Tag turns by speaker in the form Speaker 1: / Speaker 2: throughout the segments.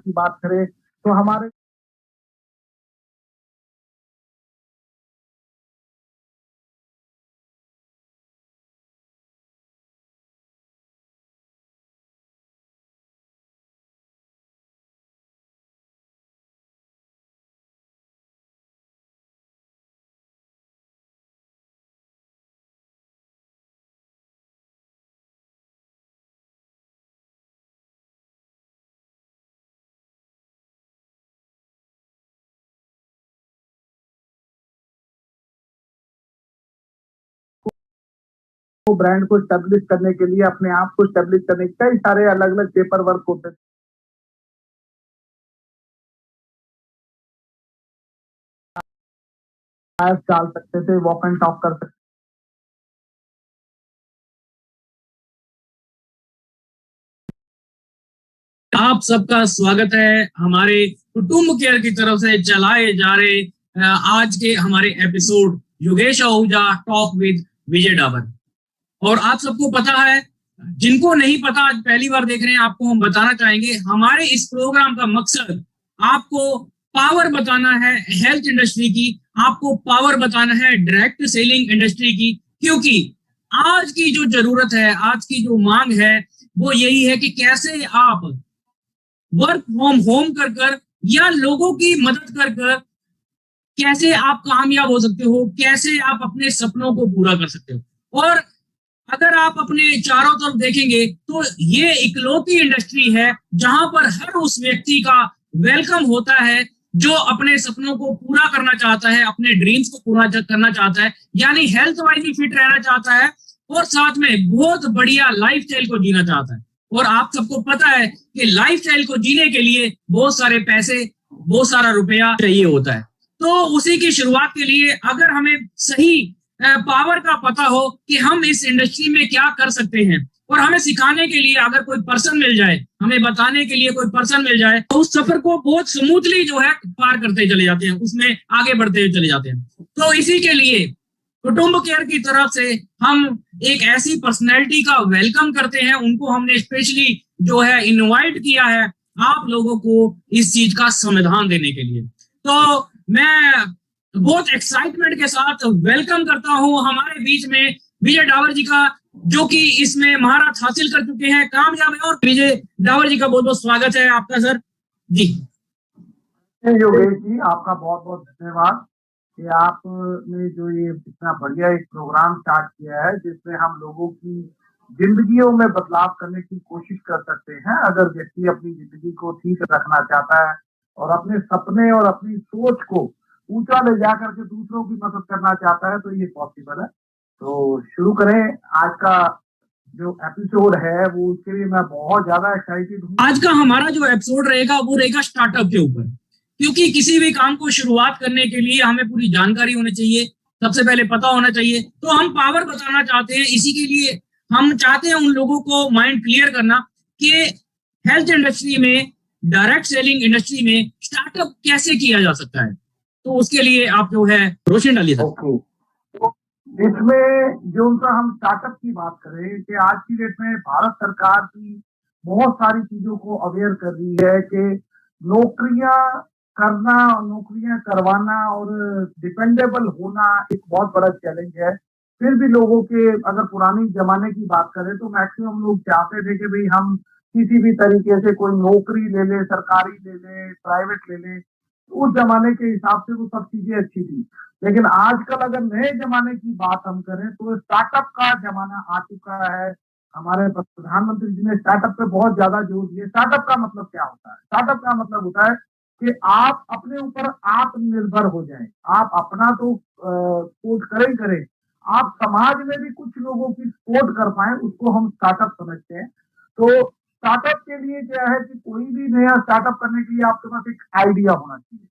Speaker 1: की बात करें तो हमारे ब्रांड को स्टेब्लिश करने के लिए, अपने आप को स्टेब्लिश करने के कई सारे अलग अलग पेपर वर्क होते थे। डाल सकते थे, वॉक एंड टॉक कर सकते।
Speaker 2: आप सबका स्वागत है हमारे कुटुंब केयर की तरफ से चलाए जा रहे आज के हमारे episode Yogesh Ahuja talk with Vijay Dabar. और आप सबको पता है, जिनको नहीं पता आज पहली बार देख रहे हैं, आपको हम बताना चाहेंगे हमारे इस प्रोग्राम का मकसद आपको पावर बताना है हेल्थ इंडस्ट्री की, आपको पावर बताना है डायरेक्ट सेलिंग इंडस्ट्री की। क्योंकि आज की जो जरूरत है, आज की जो मांग है वो यही है कि कैसे आप वर्क फ्रॉम होम कर कर या लोगों की मदद कर कर कैसे आप कामयाब हो सकते हो, कैसे आप अपने सपनों को पूरा कर सकते हो। और अगर आप अपने चारों तरफ देखेंगे तो ये इकलौती इंडस्ट्री है जहां पर हर उस व्यक्ति का वेलकम होता है जो अपने सपनों को पूरा करना चाहता है, अपने ड्रीम्स को पूरा करना चाहता है, यानी हेल्थ वाइज भी फिट रहना चाहता है और साथ में बहुत बढ़िया लाइफस्टाइल को जीना चाहता है। और आप सबको पता है कि लाइफस्टाइल को जीने के लिए बहुत सारे पैसे, बहुत सारा रुपया चाहिए होता है। तो उसी की शुरुआत के लिए अगर हमें सही पावर का पता हो कि हम इस इंडस्ट्री में क्या कर सकते हैं और हमें सिखाने के लिए अगर कोई पर्सन मिल जाए, हमें बताने के लिए कोई पर्सन मिल जाए, तो उस सफर को बहुत स्मूथली जो है पार करते चले जाते हैं, उसमें आगे बढ़ते चले जाते हैं। तो इसी के लिए कुटुंब केयर की तरफ से हम एक ऐसी पर्सनैलिटी का वेलकम करते हैं, उनको हमने स्पेशली जो है इनवाइट किया है आप लोगों को इस चीज का समाधान देने के लिए। तो मैं बहुत एक्साइटमेंट के साथ वेलकम करता हूं हमारे बीच में विजय डावर जी का, जो कि इसमें महारत हासिल कर चुके हैं, कामयाब है। और विजय डावर जी का बहुत बहुत स्वागत है आपका सर जी।
Speaker 1: योगेश जी, आपका बहुत बहुत धन्यवाद कि आपने जो ये इतना बढ़िया एक प्रोग्राम स्टार्ट किया है जिसमें हम लोगों की जिंदगियों में बदलाव करने की कोशिश कर सकते हैं। अगर व्यक्ति अपनी जिंदगी को ठीक रखना चाहता है और अपने सपने और अपनी सोच को ऊंचा ले जा करके दूसरों की मदद करना चाहता है तो ये पॉसिबल है। तो शुरू करें आज का जो एपिसोड है, वो उसके लिए मैं बहुत ज्यादा एक्साइटेड हूँ।
Speaker 2: आज का हमारा जो एपिसोड रहेगा वो रहेगा स्टार्टअप के ऊपर, क्योंकि किसी भी काम को शुरुआत करने के लिए हमें पूरी जानकारी होनी चाहिए, सबसे पहले पता होना चाहिए। तो हम पावर बताना चाहते हैं, इसी के लिए हम चाहते हैं उन लोगों को माइंड क्लियर करना कि हेल्थ इंडस्ट्री में, डायरेक्ट सेलिंग इंडस्ट्री में स्टार्टअप कैसे किया जा सकता है। तो उसके लिए आप जो है रोशनी डालिए सर।
Speaker 1: ओके, तो इसमें जो उनका हम स्टार्टअप की बात करें कि आज की डेट में भारत सरकार की बहुत सारी चीजों को अवेयर कर रही है कि नौकरियां करना, नौकरियां करवाना और डिपेंडेबल होना एक बहुत बड़ा चैलेंज है। फिर भी लोगों के, अगर पुरानी जमाने की बात करें तो मैक्सिमम लोग चाहते थे कि भाई हम किसी भी तरीके से कोई नौकरी ले ले, सरकारी ले ले, प्राइवेट ले ले। उस जमाने के हिसाब से वो सब चीजें अच्छी थी। लेकिन आजकल अगर नए जमाने की बात हम करें तो स्टार्टअप का जमाना आ चुका है। हमारे प्रधानमंत्री जी ने स्टार्टअप पे बहुत ज्यादा जोर दिया। स्टार्टअप का मतलब क्या होता है? स्टार्टअप का मतलब होता है कि आप अपने ऊपर आत्मनिर्भर हो जाएं। आप अपना तो सपोर्ट करें, आप समाज में भी कुछ लोगों की सपोर्ट कर पाए, उसको हम स्टार्टअप समझते हैं। तो स्टार्टअप के लिए क्या है कि कोई भी नया स्टार्टअप करने के लिए आपके पास एक आइडिया होना चाहिए।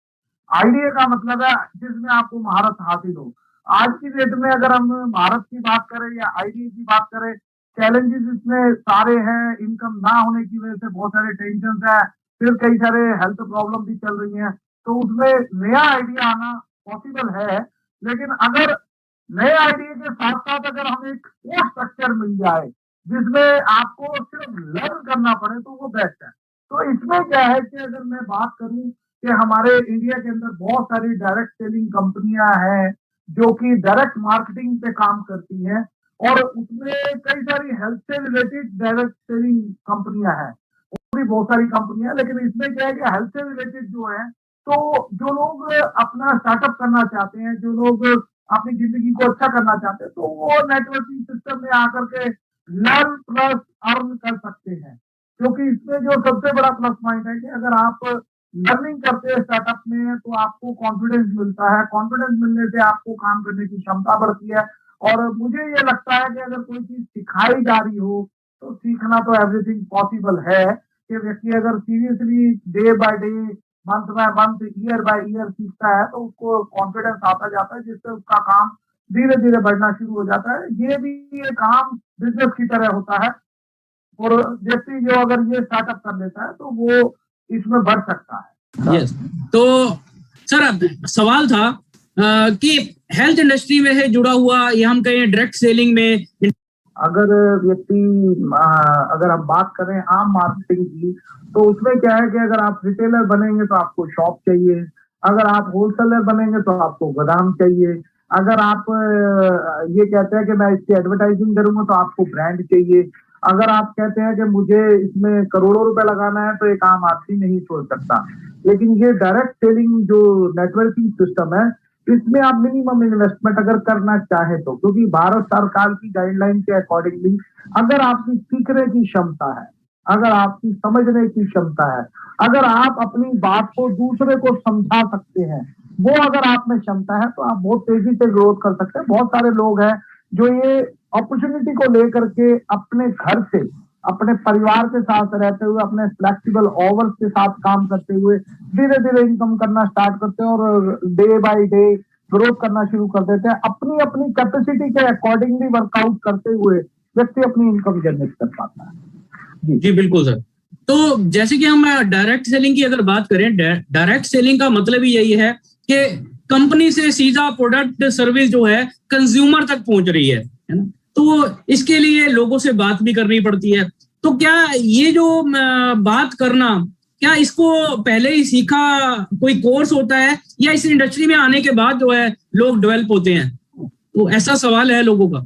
Speaker 1: आइडिया का मतलब है जिसमें आपको महारत हासिल हो। आज की डेट में अगर हम महारत की बात करें या आइडिया की बात करें, चैलेंजेस इसमें सारे हैं। इनकम ना होने की वजह से बहुत सारे टेंशन है, फिर कई सारे हेल्थ प्रॉब्लम भी चल रही हैं। तो उसमें नया आइडिया आना पॉसिबल है। लेकिन अगर नए आइडिया के साथ साथ अगर हमें एक कोर्स स्ट्रक्चर मिल जाए जिसमें आपको सिर्फ लर्न करना पड़े तो वो बेस्ट है। तो इसमें क्या है कि अगर मैं बात करूं कि हमारे इंडिया के अंदर बहुत सारी डायरेक्ट सेलिंग कंपनियां हैं जो कि डायरेक्ट मार्केटिंग पे काम करती हैं, और उसमें कई सारी हेल्थ से रिलेटेड डायरेक्ट सेलिंग कंपनियां हैं, भी बहुत सारी कंपनियां। लेकिन इसमें क्या है कि हेल्थ से रिलेटेड जो है, तो जो लोग अपना स्टार्टअप करना चाहते हैं, जो लोग अपनी जिंदगी को अच्छा करना चाहते हैं, तो वो नेटवर्किंग सिस्टम में आकर के लर्न प्लस अर्न कर सकते हैं। क्योंकि इसमें जो सबसे बड़ा प्लस पॉइंट है कि अगर आप लर्निंग करते हैं स्टार्टअप में, तो आपको कॉन्फिडेंस मिलता है, कॉन्फिडेंस मिलने से आपको काम करने की क्षमता बढ़ती है। और मुझे ये लगता है कि अगर कोई चीज सिखाई जा रही हो तो सीखना तो एवरीथिंग पॉसिबल है, कि व्यक्ति अगर seriously day by day, month by month, year by year सीखता है, तो उसको कॉन्फिडेंस आता जाता है, जिससे उसका काम धीरे धीरे बढ़ना शुरू हो जाता है। ये भी एक आम बिजनेस की तरह होता है, और व्यक्ति जो अगर ये स्टार्टअप कर लेता है तो वो इसमें बढ़ सकता है।
Speaker 2: यस, तो सर अब सवाल था कि हेल्थ इंडस्ट्री में है जुड़ा हुआ, या हम कहें डायरेक्ट सेलिंग में,
Speaker 1: अगर व्यक्ति अगर हम बात करें आम मार्केटिंग की, तो उसमें क्या है कि अगर आप रिटेलर बनेंगे तो आपको शॉप चाहिए, अगर आप होलसेलर बनेंगे तो आपको गोदाम चाहिए, अगर आप ये कहते हैं कि मैं इसकी एडवर्टाइजिंग करूंगा तो आपको ब्रांड चाहिए, अगर आप कहते हैं कि मुझे इसमें करोड़ों रुपए लगाना है, तो एक आम आदमी नहीं छोड़ सकता। लेकिन ये डायरेक्ट सेलिंग जो नेटवर्किंग सिस्टम है, इसमें आप मिनिमम इन्वेस्टमेंट अगर करना चाहे तो, क्योंकि भारत सरकार की गाइडलाइन के अकॉर्डिंगली अगर आपकी सीखने की क्षमता है, अगर आपकी समझने की क्षमता है, अगर आप अपनी बात को दूसरे को समझा सकते हैं, वो अगर आप में क्षमता है, तो आप बहुत तेजी से ग्रोथ कर सकते हैं। बहुत सारे लोग हैं जो ये अपॉर्चुनिटी को लेकर के अपने घर से, अपने परिवार के साथ रहते हुए, अपने फ्लेक्सिबल आवर्स के साथ काम करते हुए धीरे धीरे इनकम करना स्टार्ट करते हैं, और डे बाय डे ग्रोथ करना शुरू कर देते हैं। अपनी अपनी कैपेसिटी के अकॉर्डिंगली वर्कआउट करते हुए व्यक्ति अपनी इनकम जनरेट कर पाता है।
Speaker 2: जी बिल्कुल सर। तो जैसे कि हम डायरेक्ट सेलिंग की अगर बात करें, डायरेक्ट सेलिंग का मतलब ही यही है कि कंपनी से सीधा प्रोडक्ट सर्विस जो है कंज्यूमर तक पहुंच रही है ना। तो इसके लिए लोगों से बात भी करनी पड़ती है। तो क्या ये जो बात करना, क्या इसको पहले ही सीखा कोई कोर्स होता है, या इस इंडस्ट्री में आने के बाद जो है लोग डेवलप होते हैं? तो ऐसा सवाल है लोगों का।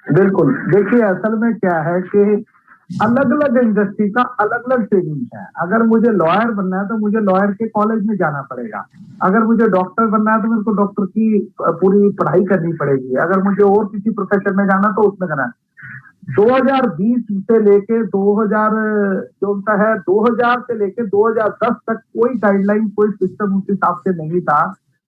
Speaker 1: बिल्कुल, देखिए असल में क्या है कि अलग अलग इंडस्ट्री का अलग अलग ट्रेनिंग है। अगर मुझे लॉयर बनना है तो मुझे लॉयर के कॉलेज में जाना पड़ेगा, अगर मुझे डॉक्टर बनना है तो मेरे को डॉक्टर की पूरी पढ़ाई करनी पड़ेगी, अगर मुझे और किसी प्रोफेशन में जाना तो उसमें करना है। 2020 से लेके 2000 जो है 2000 से लेके 2010 तक कोई गाइडलाइन, कोई सिस्टम उस हिसाब से नहीं था,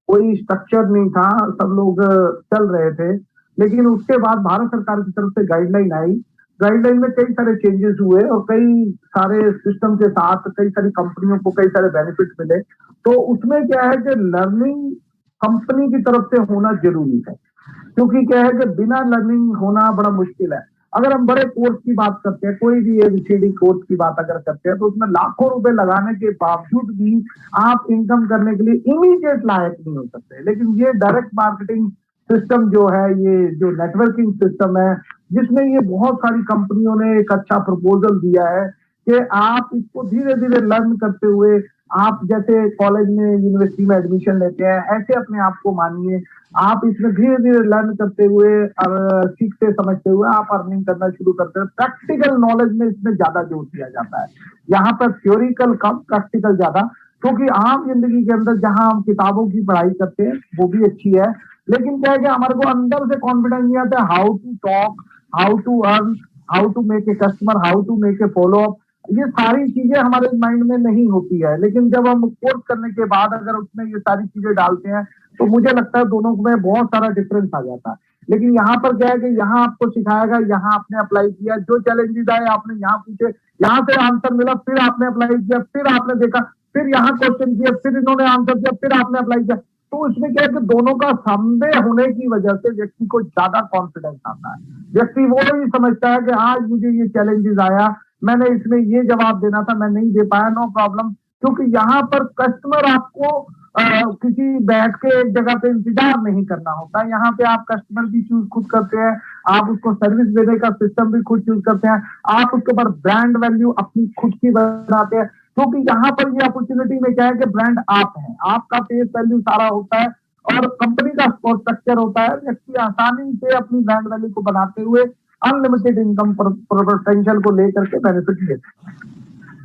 Speaker 1: कोई स्ट्रक्चर नहीं था, सब लोग चल रहे थे। लेकिन उसके बाद भारत सरकार की तरफ से गाइडलाइन आई, गाइडलाइन में कई सारे चेंजेस हुए, और कई सारे सिस्टम के साथ कई सारी कंपनियों को कई सारे बेनिफिट मिले। तो उसमें क्या है कि लर्निंग कंपनी की तरफ से होना जरूरी है, क्योंकि क्या है कि बिना लर्निंग होना बड़ा मुश्किल है। अगर हम बड़े कोर्स की बात करते हैं, कोई भी एबीसीडी कोर्स की बात अगर करते हैं, तो उसमें लाखों रुपए लगाने के बावजूद भी आप इनकम करने के लिए इमीडिएट लायक नहीं हो सकते। लेकिन ये डायरेक्ट मार्केटिंग सिस्टम जो है, ये जो नेटवर्किंग सिस्टम है, जिसमें ये बहुत सारी कंपनियों ने एक अच्छा प्रपोजल दिया है कि आप इसको धीरे धीरे लर्न करते हुए, आप जैसे कॉलेज में, यूनिवर्सिटी में एडमिशन लेते हैं, ऐसे अपने आप को मानिए, आप इसमें धीरे धीरे लर्न करते हुए, सीखते समझते हुए आप अर्निंग करना शुरू करते हैं। प्रैक्टिकल नॉलेज में इसमें ज्यादा जोर दिया जाता है, यहाँ पर थ्योरिकल कम, प्रैक्टिकल ज्यादा। क्योंकि आम जिंदगी के अंदर जहां हम किताबों की पढ़ाई करते हैं वो भी अच्छी है, लेकिन क्या है कि हमारे को अंदर से कॉन्फिडेंस नहीं आता, how to talk, how to earn, how to make a customer, how to make a follow up, ये सारी चीजें हमारे माइंड में नहीं होती है। लेकिन जब हम कोर्स करने के बाद अगर उसमें ये सारी चीजें डालते हैं, तो मुझे लगता है दोनों में बहुत सारा डिफरेंस आ जाता है। लेकिन यहाँ पर क्या है कि यहाँ आपको सिखाएगा, यहाँ आपने अप्लाई किया, जो चैलेंजेस आए आपने यहाँ पूछे, यहाँ से आंसर मिला, फिर आपने अप्लाई किया, फिर आपने देखा, फिर यहाँ क्वेश्चन किया, फिर इन्होंने आंसर दिया, फिर आपने अप्लाई किया। तो इसमें क्या है कि दोनों का समन्वय होने की वजह से व्यक्ति को ज्यादा कॉन्फिडेंस आता है। व्यक्ति वो नहीं समझता है कि आज मुझे ये चैलेंजेस आया, मैंने इसमें ये जवाब देना था, मैं नहीं दे पाया, नो प्रॉब्लम, क्योंकि यहाँ पर कस्टमर आपको किसी बैठ के एक जगह पे इंतजार नहीं करना होता। यहाँ पे आप कस्टमर भी चूज खुद करते हैं, आप उसको सर्विस देने का सिस्टम भी खुद चूज करते हैं, आप उसके ऊपर ब्रांड वैल्यू अपनी खुद की बनाते हैं। क्योंकि यहाँ पर ये अपॉर्चुनिटी में क्या है कि ब्रांड आप है, आपका फेस वैल्यू सारा होता है और कंपनी का स्ट्रक्चर होता है। व्यक्ति आसानी से अपनी ब्रांड वैल्यू को बनाते हुए अनलिमिटेड इनकम पोटेंशियल को लेकर के बेनिफिट लेते हैं।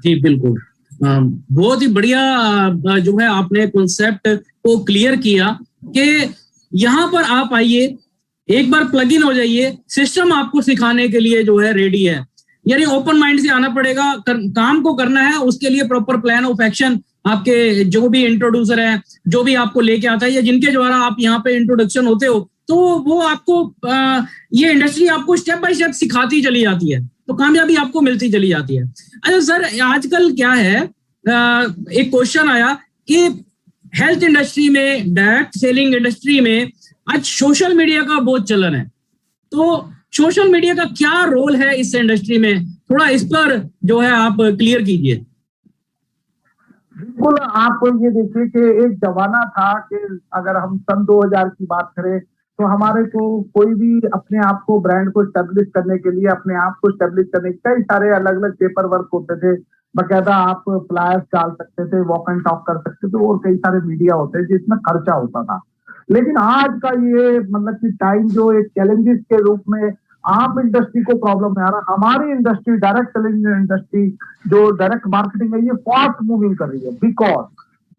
Speaker 2: जी बिल्कुल, बहुत ही बढ़िया जो है आपने कॉन्सेप्ट को क्लियर किया कि यहाँ पर आप आइए, एक बार प्लग इन हो जाइए, सिस्टम आपको सिखाने के लिए जो है रेडी है। यानी ओपन माइंड से आना पड़ेगा, काम को करना है, उसके लिए प्रॉपर प्लान ऑफ एक्शन आपके जो भी इंट्रोड्यूसर है, जो भी आपको लेके आता है या जिनके द्वारा आप यहाँ पे इंट्रोडक्शन होते हो, तो वो आपको ये इंडस्ट्री आपको स्टेप बाय स्टेप सिखाती चली जाती है, तो कामयाबी आपको मिलती चली जाती है। अच्छा सर, आजकल क्या है, एक क्वेश्चन आया कि हेल्थ इंडस्ट्री में, डायरेक्ट सेलिंग इंडस्ट्री में आज सोशल मीडिया का बहुत चलन है, तो सोशल मीडिया का क्या रोल है इस इंडस्ट्री में, थोड़ा इस पर जो है आप क्लियर कीजिए।
Speaker 1: बिल्कुल, आप ये देखिए कि एक जमाना था कि अगर हम सन 2000 की बात करें तो हमारे को कोई भी अपने आप को ब्रांड को स्टेब्लिश करने के लिए, अपने आप को स्टेब्लिश करने के कई सारे अलग अलग पेपर वर्क होते थे। बकायदा आप फ्लायर्स डाल सकते थे, वॉक एंड टॉक कर सकते थे और कई सारे मीडिया होते हैं जिसमें खर्चा होता था। लेकिन आज का ये मतलब कि टाइम जो एक चैलेंजेस के रूप में आम इंडस्ट्री को प्रॉब्लम है, हमारी इंडस्ट्री डायरेक्ट सेलिंग इंडस्ट्री जो डायरेक्ट मार्केटिंग है, ये फास्ट मूविंग कर रही है। बिकॉज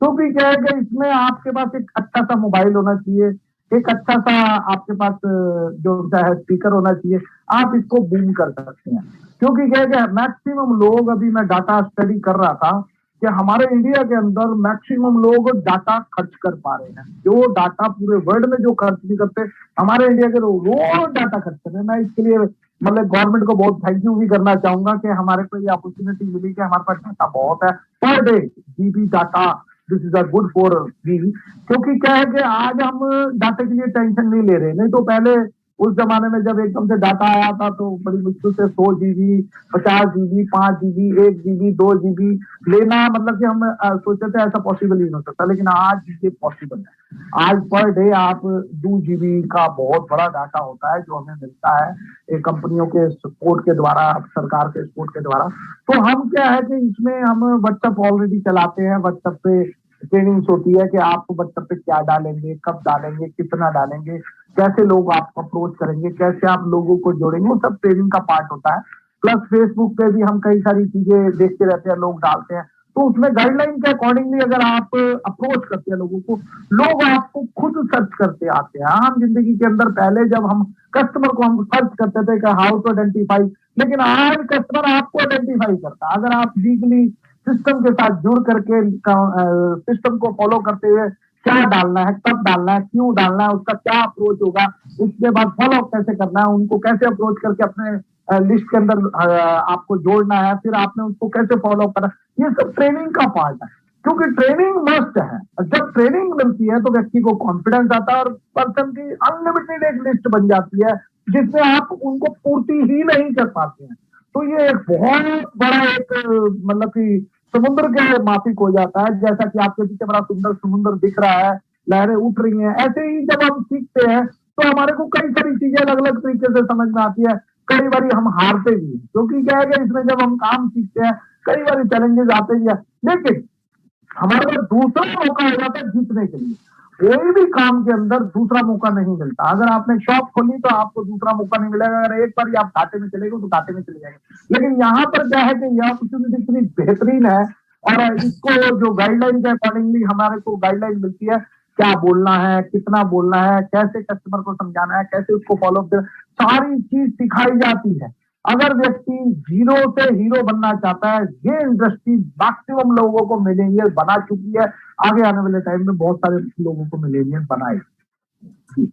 Speaker 1: क्योंकि क्या है कि इसमें आपके पास एक अच्छा सा मोबाइल होना चाहिए, एक अच्छा सा आपके पास जो है स्पीकर होना चाहिए, आप इसको बूम कर सकते हैं। क्योंकि क्या है कि मैक्सिमम लोग, अभी मैं डाटा स्टडी कर रहा था कि हमारे इंडिया के अंदर मैक्सिमम लोग डाटा खर्च कर पा रहे हैं। जो डाटा पूरे वर्ल्ड में जो खर्च नहीं करते, हमारे इंडिया के लोग रोज डाटा खर्च कर रहे हैं। मैं इसके लिए मतलब गवर्नमेंट को बहुत थैंक यू भी करना चाहूंगा कि हमारे को ये अपॉर्चुनिटी मिली कि हमारे पास डाटा बहुत है, per day GB data, this is a good for we. क्योंकि क्या है कि आज हम डाटा के लिए टेंशन नहीं ले रहे। नहीं तो पहले उस जमाने में जब एकदम से डाटा आया था तो बड़ी मुश्किल से 100 GB, 50 GB, 5 GB, 1 GB, 2 GB लेना, मतलब कि हम सोचते थे ऐसा पॉसिबल ही नहीं हो सकता। लेकिन आज ये पॉसिबल है। आज पर डे आप 2 जीबी का बहुत बड़ा डाटा होता है जो हमें मिलता है कंपनियों के सपोर्ट के द्वारा, सरकार के सपोर्ट के द्वारा। तो हम क्या है कि इसमें हम व्हाट्सएप ऑलरेडी चलाते हैं। व्हाट्सएप पे ट्रेनिंग्स होती है कि आप व्हाट्सएप पे क्या डालेंगे, कब डालेंगे, कितना डालेंगे, कैसे लोग आपको अप्रोच करेंगे, कैसे आप लोगों को जोड़ेंगे, वो सब ट्रेनिंग का पार्ट होता है। प्लस फेसबुक पे भी हम कई सारी चीजें देखते रहते हैं, लोग डालते हैं, तो उसमें गाइडलाइन के अकॉर्डिंगली अगर आप अप्रोच करते हैं लोगों को, लोग आपको खुद सर्च करते आते हैं। आम जिंदगी के अंदर पहले जब हम कस्टमर को हम सर्च करते थे कि हाउ टू आइडेंटिफाई, लेकिन आज कस्टमर आपको आइडेंटिफाई करता है। अगर आप लीगली सिस्टम के साथ जुड़ करके सिस्टम को फॉलो करते हुए क्या डालना है, कब डालना है, क्यों डालना है, उसका क्या अप्रोच होगा, उसके बाद फॉलो कैसे करना है, उनको कैसे अप्रोच करके अपने लिस्ट के अंदर आपको जोड़ना है, फिर आपने उसको कैसे फॉलो करना, ये सब ट्रेनिंग का पार्ट है। क्योंकि ट्रेनिंग मस्ट है। जब ट्रेनिंग मिलती है तो व्यक्ति को कॉन्फिडेंस आता है और पर्सन की अनलिमिटेड एक लिस्ट बन जाती है जिससे आप उनको पूर्ति ही नहीं कर पाते हैं। तो ये एक बहुत बड़ा एक मतलब कि समुद्र के माफिक हो जाता है। जैसा कि आपके पीछे बड़ा सुंदर समुद्र दिख रहा है, लहरें उठ रही हैं, ऐसे ही जब हम सीखते हैं तो हमारे को कई सारी चीजें अलग अलग तरीके से समझ में आती है। कई बार हम हारते भी हैं, क्योंकि क्या है कि इसमें जब हम काम सीखते हैं कई बार चैलेंजेस आते भी हैं, लेकिन हमारे पास दूसरा मौका हो जाता है जीतने के लिए। कोई भी काम के अंदर दूसरा मौका नहीं मिलता। अगर आपने शॉप खोली तो आपको दूसरा मौका नहीं मिलेगा। अगर एक बार आप घाटे में चले गए तो घाटे में चले जाएंगे। लेकिन यहाँ पर क्या है कि यह अपॉर्चुनिटी इतनी बेहतरीन है और इसको जो गाइडलाइन के अकॉर्डिंगली हमारे को गाइडलाइन मिलती है, क्या बोलना है, कितना बोलना है, कैसे कस्टमर को समझाना है, कैसे उसको फॉलो करना, सारी चीज सिखाई जाती है। अगर व्यक्ति जीरो से हीरो बनना चाहता है, ये इंडस्ट्री मैक्सिमम लोगों को मिलेनियल बना चुकी है। आगे आने वाले टाइम में बहुत सारे लोगों को मिलेनियल बनाएगी।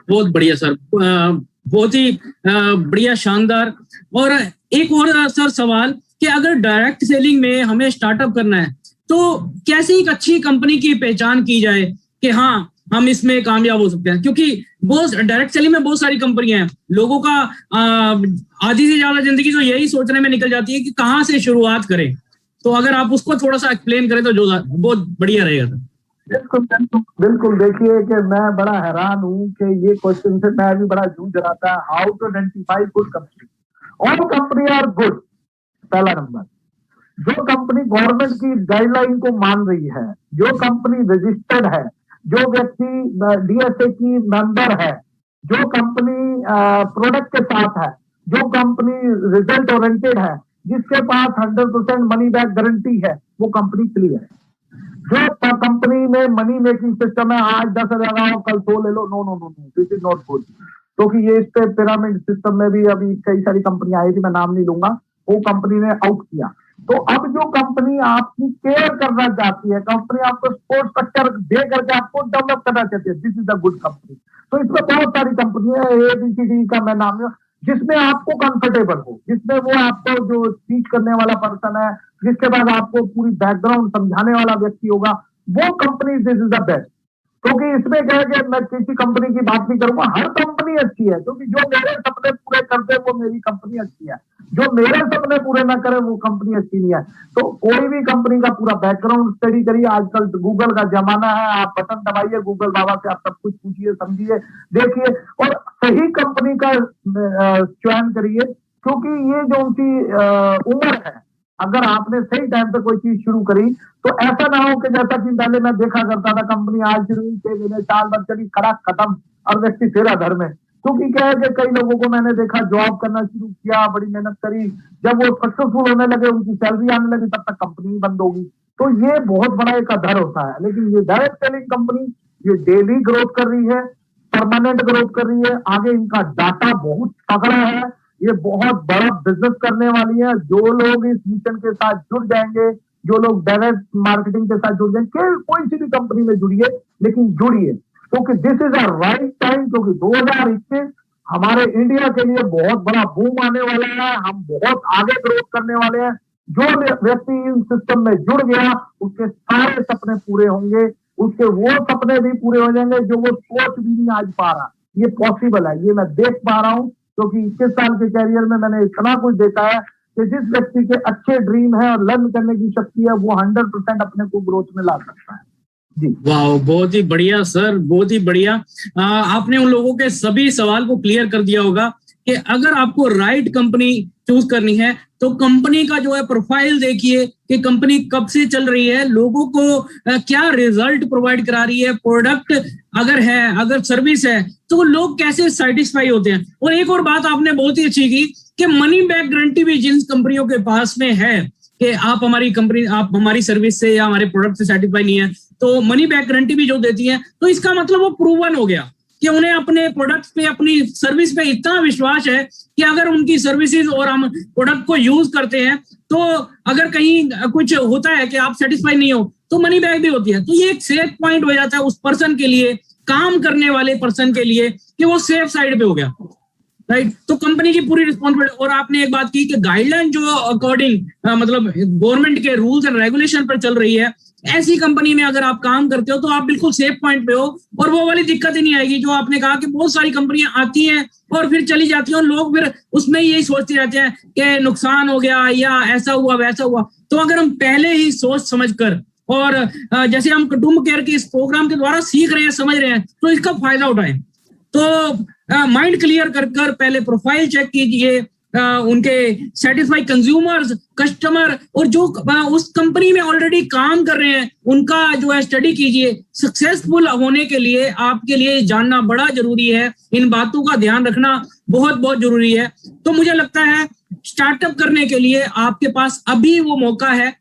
Speaker 2: बहुत बढ़िया सर, बहुत ही बढ़िया, शानदार। और एक और सर सवाल कि अगर डायरेक्ट सेलिंग में हमें स्टार्टअप करना है तो कैसे एक अच्छी कंपनी की पहचान की जाए कि हाँ हम इसमें कामयाब हो सकते हैं? क्योंकि बहुत डायरेक्ट सेलिंग में बहुत सारी कंपनियां हैं, लोगों का आधी से ज्यादा जिंदगी तो यही सोचने में निकल जाती है कि कहाँ से शुरुआत करें। तो अगर आप उसको थोड़ा सा एक्सप्लेन करें तो जो बहुत बढ़िया रहेगा।
Speaker 1: बिल्कुल बिल्कुल बिल्कुल। देखिए कि मैं बड़ा हैरान हूँ कि ये क्वेश्चन से मैं भी बड़ा जूझ रहा था, how to identify good company. All company are good, पहला नंबर। जो कंपनी गवर्नमेंट की गाइडलाइन को मान रही है, जो कंपनी रजिस्टर्ड है, जो व्यक्ति डीएसए की मेंबर है, जो कंपनी प्रोडक्ट के साथ है, जो कंपनी रिजल्ट ओरिएंटेड है, जिसके पास 100% मनी बैक गारंटी है, वो कंपनी क्लियर है। जो कंपनी में मनी मेकिंग सिस्टम है, आज 10,000 लगाओ कल 100 ले लो, no no no no, this is not good. क्योंकि ये इस पे पिरामिड सिस्टम में भी अभी कई सारी कंपनी आई थी, मैं नाम नहीं लूंगा, वो कंपनी ने आउट किया। तो अब जो कंपनी आपकी केयर करना चाहती है, कंपनी आपको स्पोर्ट स्ट्रक्चर दे करके आपको डेवलप करना चाहती है, this is a good company. तो इसमें बहुत सारी कंपनी है, ABCD का मैं नाम नहीं, जिसमें आपको कंफर्टेबल हो, जिसमें वो आपको जो टीच करने वाला पर्सन है, जिसके बाद आपको पूरी बैकग्राउंड समझाने वाला व्यक्ति होगा, वो company this is the best. क्योंकि इसमें क्या है कि मैं किसी कंपनी की बात नहीं करूंगा, हर कंपनी अच्छी है, क्योंकि जो मेरे सपने पूरे कर दे वो मेरी कंपनी अच्छी है, जो मेरे सपने पूरे ना करे वो कंपनी अच्छी नहीं है। तो कोई भी कंपनी का पूरा बैकग्राउंड स्टडी करिए। आजकल गूगल का जमाना है, आप बटन दबाइए, गूगल बाबा से आप सब कुछ पूछिए, समझिए, देखिए, और सही कंपनी का चयन करिए। क्योंकि ये जो उनकी उम्र है, अगर आपने सही टाइम पे कोई चीज शुरू करी, तो ऐसा ना हो कि जैसा कि पहले मैं देखा करता था, कंपनी आज शुरू हुई, 6 महीने साल भर चली, खड़ा खत्म, और व्यक्ति फिर अधर में। क्योंकि क्या है कि कई लोगों को मैंने देखा, जॉब करना शुरू किया, बड़ी मेहनत करी, जब वो सक्सेसफुल होने लगे, उनकी सैलरी आने लगी, तब तक कंपनी बंद होगी। तो ये बहुत बड़ा एक अधर होता है। लेकिन ये डायरेक्ट सेलिंग कंपनी, ये डेली ग्रोथ कर रही है, परमानेंट ग्रोथ कर रही है, आगे इनका डाटा बहुत तगड़ा है, ये बहुत बड़ा बिजनेस करने वाली है। जो लोग इस मिशन के साथ जुड़ जाएंगे, जो लोग डायरेक्ट मार्केटिंग के साथ जुड़ जाएंगे, कोई सी भी कंपनी में जुड़िए, लेकिन जुड़िए, क्योंकि this is a right time. क्योंकि 2021 हमारे इंडिया के लिए बहुत बड़ा बूम आने वाला है, हम बहुत आगे ग्रोथ करने वाले हैं। जो व्यक्ति इन सिस्टम में जुड़ गया, उसके सारे सपने पूरे होंगे, उसके वो सपने भी पूरे हो जाएंगे जो वो सोच भी नहीं आज पा रहा। ये पॉसिबल है, ये मैं देख पा रहा हूँ, क्योंकि 21 साल के कैरियर में मैंने इतना कुछ देखा है कि जिस व्यक्ति के अच्छे ड्रीम है और लर्न करने की शक्ति है, वो 100% अपने को ग्रोथ में ला सकता है। जी
Speaker 2: वाह, बहुत ही बढ़िया सर, बहुत ही बढ़िया। आपने उन लोगों के सभी सवाल को क्लियर कर दिया होगा कि अगर आपको राइट कंपनी चूज करनी है तो कंपनी का जो है प्रोफाइल देखिए कि कंपनी कब से चल रही है, लोगों को क्या रिजल्ट प्रोवाइड करा रही है, प्रोडक्ट अगर है, अगर सर्विस है, तो लोग कैसे सेटिस्फाई होते हैं। और एक और बात आपने बहुत ही अच्छी की कि मनी बैक गारंटी भी जिन कंपनियों के पास में है कि आप हमारी कंपनी, आप हमारी सर्विस से या हमारे प्रोडक्ट से सेटिस्फाई नहीं है, तो मनी बैक गारंटी भी जो देती है, तो इसका मतलब वो प्रूवन हो गया कि उन्हें अपने प्रोडक्ट पे, अपनी सर्विस पे इतना विश्वास है कि अगर उनकी सर्विसेज और हम प्रोडक्ट को यूज करते हैं, तो अगर कहीं कुछ होता है कि आप सेटिस्फाई नहीं हो, तो मनी बैक भी होती है। तो ये एक सेफ पॉइंट हो जाता है उस पर्सन के लिए, काम करने वाले पर्सन के लिए, कि वो सेफ साइड पे हो गया, राइट। तो कंपनी की पूरी रिस्पॉन्सिबिलिटी। और आपने एक बात की कि गाइडलाइन जो अकॉर्डिंग मतलब गवर्नमेंट के रूल्स एंड रेगुलेशन पर चल रही है, ऐसी कंपनी में अगर आप काम करते हो तो आप बिल्कुल सेफ पॉइंट पे हो, और वो वाली दिक्कत ही नहीं आएगी जो आपने कहा कि बहुत सारी कंपनियां आती हैं और फिर चली जाती हैं, और लोग फिर उसमें यही सोचते रहते हैं कि नुकसान हो गया या ऐसा हुआ वैसा हुआ। तो अगर हम पहले ही सोच समझ कर, और जैसे हम कुटुंब केयर के इस प्रोग्राम के द्वारा सीख रहे हैं, समझ रहे हैं, तो इसका फायदा उठाएं। तो माइंड क्लियर कर कर पहले प्रोफाइल चेक कीजिए, उनके सेटिस्फाई कंज्यूमर्स, कस्टमर, और जो उस कंपनी में ऑलरेडी काम कर रहे हैं उनका जो है स्टडी कीजिए। सक्सेसफुल होने के लिए आपके लिए जानना बड़ा जरूरी है, इन बातों का ध्यान रखना बहुत बहुत जरूरी है। तो मुझे लगता है स्टार्टअप करने के लिए आपके पास अभी वो मौका है,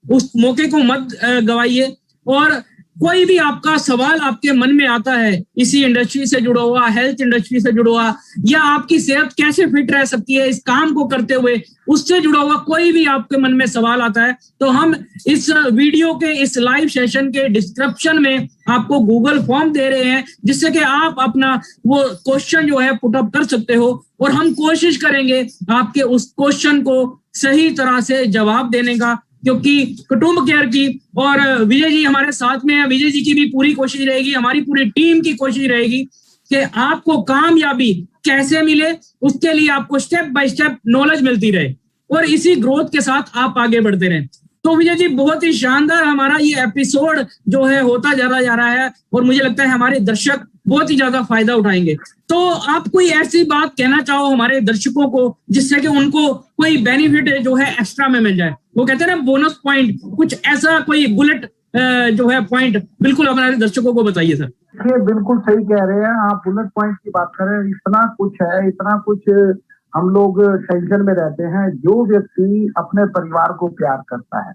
Speaker 2: उस मौके को मत गवाइए। और कोई भी आपका सवाल आपके मन में आता है इसी इंडस्ट्री से जुड़ा हुआ, हेल्थ इंडस्ट्री से जुड़ा हुआ, या आपकी सेहत कैसे फिट रह सकती है इस काम को करते हुए, उससे जुड़ा हुआ कोई भी आपके मन में सवाल आता है, तो हम इस वीडियो के, इस लाइव सेशन के डिस्क्रिप्शन में आपको गूगल फॉर्म दे रहे हैं, जिससे कि आप अपना वो क्वेश्चन जो है पुट अप कर सकते हो, और हम कोशिश करेंगे आपके उस क्वेश्चन को सही तरह से जवाब देने का। क्योंकि कुटुंब केयर की और विजय जी हमारे साथ में है, विजय जी की भी पूरी कोशिश रहेगी, हमारी पूरी टीम की कोशिश रहेगी कि आपको कामयाबी कैसे मिले, उसके लिए आपको स्टेप बाय स्टेप नॉलेज मिलती रहे और इसी ग्रोथ के साथ आप आगे बढ़ते रहें। तो विजय जी बहुत ही शानदार हमारा ये एपिसोड जो है होता जा रहा है और मुझे लगता है हमारे दर्शक बहुत ही ज्यादा फायदा उठाएंगे। तो आप कोई ऐसी बात कहना चाहो हमारे दर्शकों को जिससे कि उनको कोई बेनिफिट जो है एक्स्ट्रा में मिल जाए, वो कहते हैं ना बोनस पॉइंट, कुछ ऐसा कोई बुलेट जो है पॉइंट बिल्कुल हमारे दर्शकों को बताइए सर।
Speaker 1: ये बिल्कुल सही कह रहे हैं आप, बुलेट पॉइंट की बात करें, इतना कुछ है, इतना कुछ हम लोग टेंशन में रहते हैं। जो व्यक्ति अपने परिवार को प्यार करता है,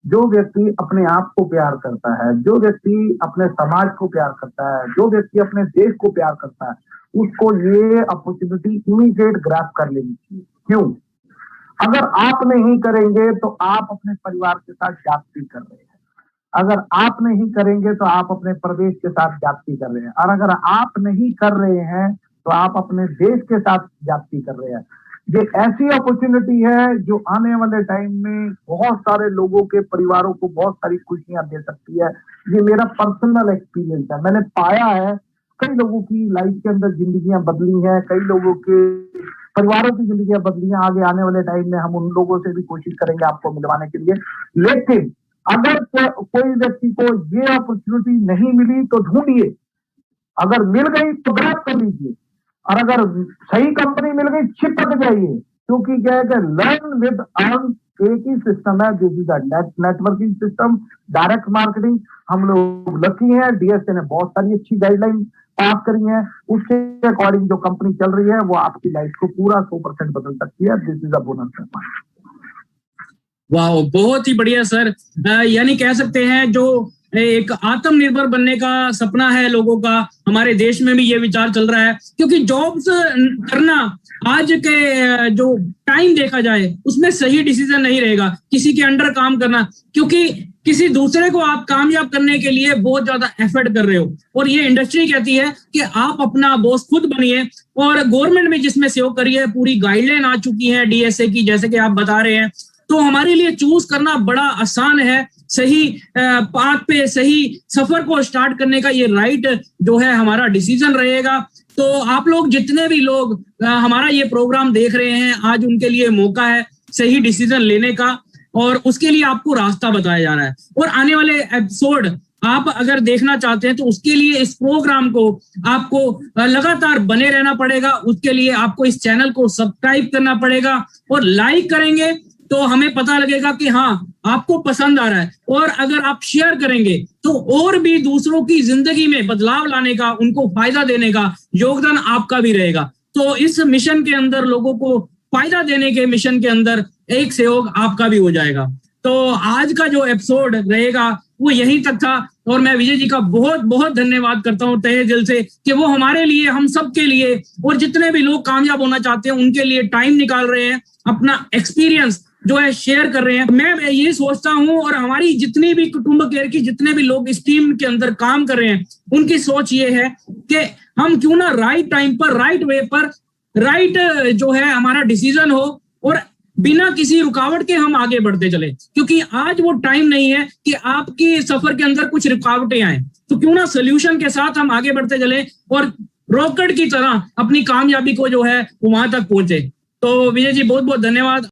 Speaker 1: जो व्यक्ति अपने आप को प्यार करता है, जो व्यक्ति अपने समाज को प्यार करता है, जो व्यक्ति अपने देश को प्यार करता है, उसको ये अपॉर्चुनिटी इमीडिएट ग्रैब कर लेनी चाहिए। क्यों? अगर आप नहीं करेंगे तो आप अपने परिवार के साथ जाति कर रहे हैं, अगर आप नहीं करेंगे तो आप अपने प्रदेश के साथ जाति कर रहे हैं, और अगर आप नहीं कर रहे हैं तो आप अपने देश के साथ जाति कर रहे हैं। ये ऐसी अपॉर्चुनिटी है जो आने वाले टाइम में बहुत सारे लोगों के परिवारों को बहुत सारी खुशियां दे सकती है। ये मेरा पर्सनल एक्सपीरियंस है, मैंने पाया है कई लोगों की लाइफ के अंदर जिंदगियां बदली हैं, कई लोगों के परिवारों की जिंदगियां बदली हैं। आगे आने वाले टाइम में हम उन लोगों से भी कोशिश करेंगे आपको मिलवाने के लिए। लेकिन अगर कोई व्यक्ति को ये अपॉर्चुनिटी नहीं मिली तो ढूंढिए, अगर मिल गई तो ग्रैब कर लीजिए, और अगर सही कंपनी मिल गई चिपक जाइए। क्योंकि क्या है कि लर्न विद अर्न एक ही सिस्टम है, this is networking system, direct marketing. हम लोग लकी हैं, डीएसए ने बहुत सारी अच्छी गाइडलाइन पास करी है, उसके अकॉर्डिंग जो कंपनी चल रही है वो आपकी लाइफ को पूरा 100% बदल सकती है। This is a bonus.
Speaker 2: वाह, बहुत ही बढ़िया सर। यानी कह सकते हैं जो एक आत्मनिर्भर बनने का सपना है लोगों का, हमारे देश में भी ये विचार चल रहा है। क्योंकि जॉब्स करना आज के जो टाइम देखा जाए उसमें सही डिसीजन नहीं रहेगा किसी के अंडर काम करना, क्योंकि किसी दूसरे को आप कामयाब करने के लिए बहुत ज्यादा एफर्ट कर रहे हो। और ये इंडस्ट्री कहती है कि आप अपना बॉस खुद बनिए, और गवर्नमेंट भी जिसमें सहयोग करी है, पूरी गाइडलाइन आ चुकी है डीएसए की, जैसे कि आप बता रहे हैं। तो हमारे लिए चूज करना बड़ा आसान है, सही पाथ पे सही सफर को स्टार्ट करने का ये राइट जो है हमारा डिसीजन रहेगा। तो आप लोग जितने भी लोग हमारा ये प्रोग्राम देख रहे हैं, आज उनके लिए मौका है सही डिसीजन लेने का, और उसके लिए आपको रास्ता बताया जा रहा है। और आने वाले एपिसोड आप अगर देखना चाहते हैं तो उसके लिए इस प्रोग्राम को आपको लगातार बने रहना पड़ेगा। उसके लिए आपको इस चैनल को सब्सक्राइब करना पड़ेगा, और लाइक करेंगे तो हमें पता लगेगा कि हाँ आपको पसंद आ रहा है। और अगर आप शेयर करेंगे तो और भी दूसरों की जिंदगी में बदलाव लाने का, उनको फायदा देने का योगदान आपका भी रहेगा। तो इस मिशन के अंदर, लोगों को फायदा देने के मिशन के अंदर एक सहयोग आपका भी हो जाएगा। तो आज का जो एपिसोड रहेगा वो यहीं तक था, और मैं विजय जी का बहुत बहुत धन्यवाद करता हूँ तहे दिल से कि वो हमारे लिए, हम सब के लिए, और जितने भी लोग कामयाब होना चाहते हैं उनके लिए टाइम निकाल रहे हैं, अपना एक्सपीरियंस जो है शेयर कर रहे हैं। मैं ये सोचता हूं, और हमारी जितनी भी कुटुंब केयर की जितने भी लोग इस टीम के अंदर काम कर रहे हैं, उनकी सोच ये है कि हम क्यों ना राइट टाइम पर, राइट वे पर, राइट जो है हमारा डिसीजन हो, और बिना किसी रुकावट के हम आगे बढ़ते चले। क्योंकि आज वो टाइम नहीं है कि आपकी सफर के अंदर कुछ रुकावटें आए, तो क्यों ना सोल्यूशन के साथ हम आगे बढ़ते चले और रॉकेट की तरह अपनी कामयाबी को जो है वहां तक पहुंचे। तो विजय जी बहुत बहुत धन्यवाद।